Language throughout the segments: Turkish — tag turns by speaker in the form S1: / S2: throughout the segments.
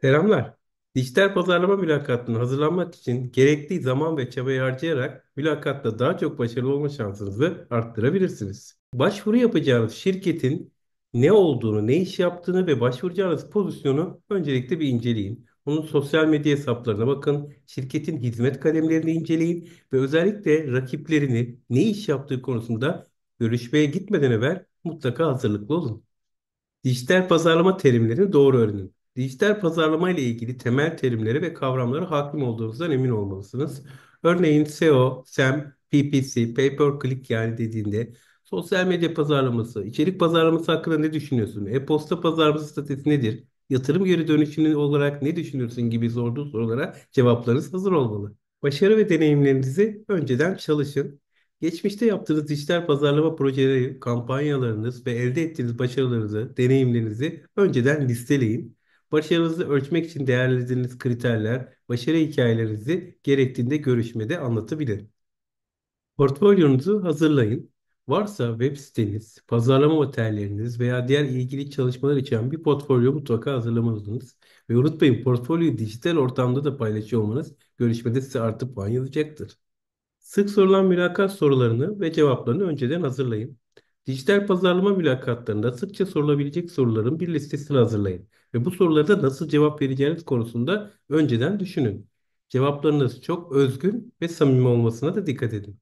S1: Selamlar. Dijital pazarlama mülakatına hazırlanmak için gerekli zaman ve çabayı harcayarak mülakatta daha çok başarılı olma şansınızı arttırabilirsiniz. Başvuru yapacağınız şirketin ne olduğunu, ne iş yaptığını ve başvuracağınız pozisyonu öncelikle bir inceleyin. Onun sosyal medya hesaplarına bakın, şirketin hizmet kalemlerini inceleyin ve özellikle rakiplerini ne iş yaptığı konusunda görüşmeye gitmeden evvel mutlaka hazırlıklı olun. Dijital pazarlama terimlerini doğru öğrenin. Dijital pazarlama ile ilgili temel terimlere ve kavramlara hakim olduğunuzdan emin olmalısınız. Örneğin SEO, SEM, PPC, Pay per Click yani dediğinde sosyal medya pazarlaması, içerik pazarlaması hakkında ne düşünüyorsun? E-posta pazarlaması statüsü nedir? Yatırım geri dönüşümü olarak ne düşünürsün gibi sorduğu sorulara cevaplarınız hazır olmalı. Başarı ve deneyimlerinizi önceden çalışın. Geçmişte yaptığınız dijital pazarlama projeleri, kampanyalarınız ve elde ettiğiniz başarılarınızı, deneyimlerinizi önceden listeleyin. Başarınızı ölçmek için değerlendirdiğiniz kriterler, başarı hikayelerinizi gerektiğinde görüşmede anlatabilir. Portfolyonuzu hazırlayın. Varsa web siteniz, pazarlama materyalleriniz veya diğer ilgili çalışmalar için bir portfolyo mutlaka hazırlamalısınız. Ve unutmayın, portfolyoyu dijital ortamda da paylaşıyor olmanız görüşmede size artı puan yazacaktır. Sık sorulan mülakat sorularını ve cevaplarını önceden hazırlayın. Dijital pazarlama mülakatlarında sıkça sorulabilecek soruların bir listesini hazırlayın. Ve bu sorulara da nasıl cevap vereceğiniz konusunda önceden düşünün. Cevaplarınız çok özgün ve samimi olmasına da dikkat edin.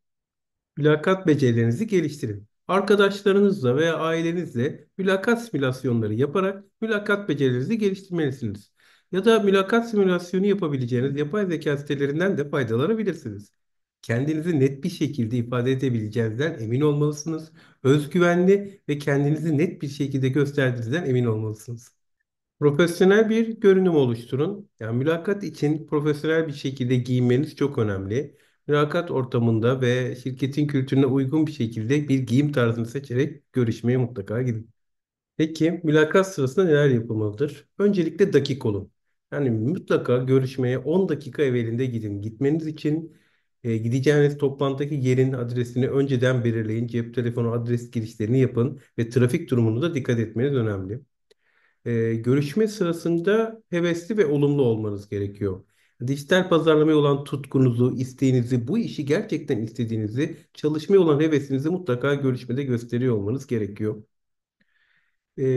S1: Mülakat becerilerinizi geliştirin. Arkadaşlarınızla veya ailenizle mülakat simülasyonları yaparak mülakat becerilerinizi geliştirmelisiniz. Ya da mülakat simülasyonu yapabileceğiniz yapay zeka sitelerinden de faydalanabilirsiniz. Kendinizi net bir şekilde ifade edebileceğinizden emin olmalısınız. Özgüvenli ve kendinizi net bir şekilde gösterdiğinizden emin olmalısınız. Profesyonel bir görünüm oluşturun. Yani mülakat için profesyonel bir şekilde giyinmeniz çok önemli. Mülakat ortamında ve şirketin kültürüne uygun bir şekilde bir giyim tarzını seçerek görüşmeye mutlaka gidin. Peki mülakat sırasında neler yapılmalıdır? Öncelikle dakik olun. Yani mutlaka görüşmeye 10 dakika evvelinde gidin. Gitmeniz için gideceğiniz toplantıdaki yerin adresini önceden belirleyin. Cep telefonu adres girişlerini yapın ve trafik durumunu da dikkat etmeniz önemli. Görüşme sırasında hevesli ve olumlu olmanız gerekiyor. Dijital pazarlamaya olan tutkunuzu, isteğinizi, bu işi gerçekten istediğinizi, çalışmaya olan hevesinizi mutlaka görüşmede gösteriyor olmanız gerekiyor.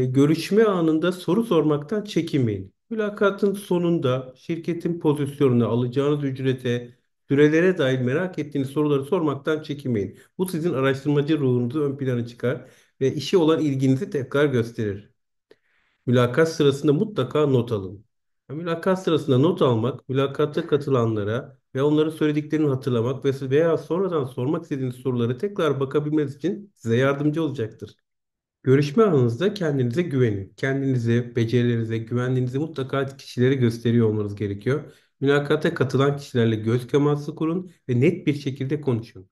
S1: Görüşme anında soru sormaktan çekinmeyin. Mülakatın sonunda şirketin pozisyonuna, alacağınız ücrete, sürelere dair merak ettiğiniz soruları sormaktan çekinmeyin. Bu sizin araştırmacı ruhunuzu ön plana çıkar ve işe olan ilginizi tekrar gösterir. Mülakat sırasında mutlaka not alın. Mülakat sırasında not almak, mülakatta katılanlara ve onların söylediklerini hatırlamak veya sonradan sormak istediğiniz soruları tekrar bakabilmeniz için size yardımcı olacaktır. Görüşme anınızda kendinize güvenin. Kendinize, becerilerinize, güvendiğinizi mutlaka kişilere gösteriyor olmanız gerekiyor. Mülakata katılan kişilerle göz teması kurun ve net bir şekilde konuşun.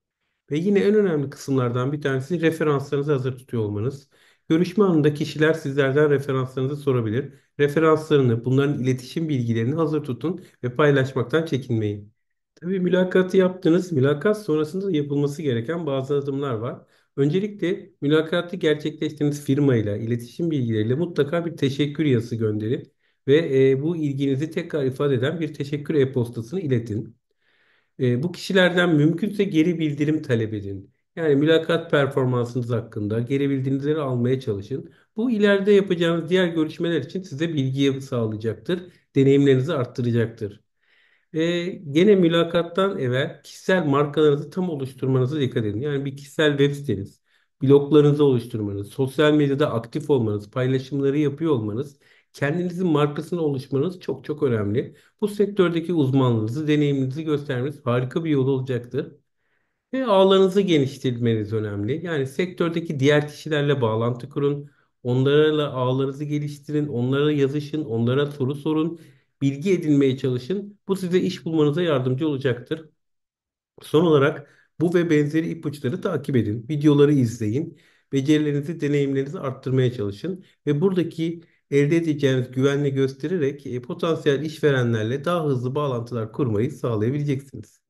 S1: Ve yine en önemli kısımlardan bir tanesi referanslarınızı hazır tutuyor olmanız. Görüşme anında kişiler sizlerden referanslarınızı sorabilir. Referanslarını, bunların iletişim bilgilerini hazır tutun ve paylaşmaktan çekinmeyin. Tabii mülakatı yaptınız. Mülakat sonrasında yapılması gereken bazı adımlar var. Öncelikle mülakatı gerçekleştirdiğiniz firmayla, iletişim bilgileriyle mutlaka bir teşekkür yazısı gönderin ve bu ilginizi tekrar ifade eden bir teşekkür e-postasını iletin. Bu kişilerden mümkünse geri bildirim talep edin. Yani mülakat performansınız hakkında geri bildirimleri almaya çalışın. Bu ileride yapacağınız diğer görüşmeler için size bilgi sağlayacaktır, deneyimlerinizi arttıracaktır. Gene mülakattan evvel kişisel markalarınızı tam oluşturmanıza dikkat edin. Yani bir kişisel web siteniz, bloglarınızı oluşturmanız, sosyal medyada aktif olmanız, paylaşımları yapıyor olmanız, kendinizin markasını oluşturmanız çok çok önemli. Bu sektördeki uzmanlığınızı, deneyiminizi göstermeniz harika bir yol olacaktır. Ve ağlarınızı geliştirmeniz önemli. Yani sektördeki diğer kişilerle bağlantı kurun. Onlarla ağlarınızı geliştirin. Onlara yazışın. Onlara soru sorun. Bilgi edinmeye çalışın. Bu size iş bulmanıza yardımcı olacaktır. Son olarak bu ve benzeri ipuçları takip edin. Videoları izleyin. Becerilerinizi, deneyimlerinizi arttırmaya çalışın. Ve buradaki elde edeceğiniz güvenli göstererek potansiyel işverenlerle daha hızlı bağlantılar kurmayı sağlayabileceksiniz.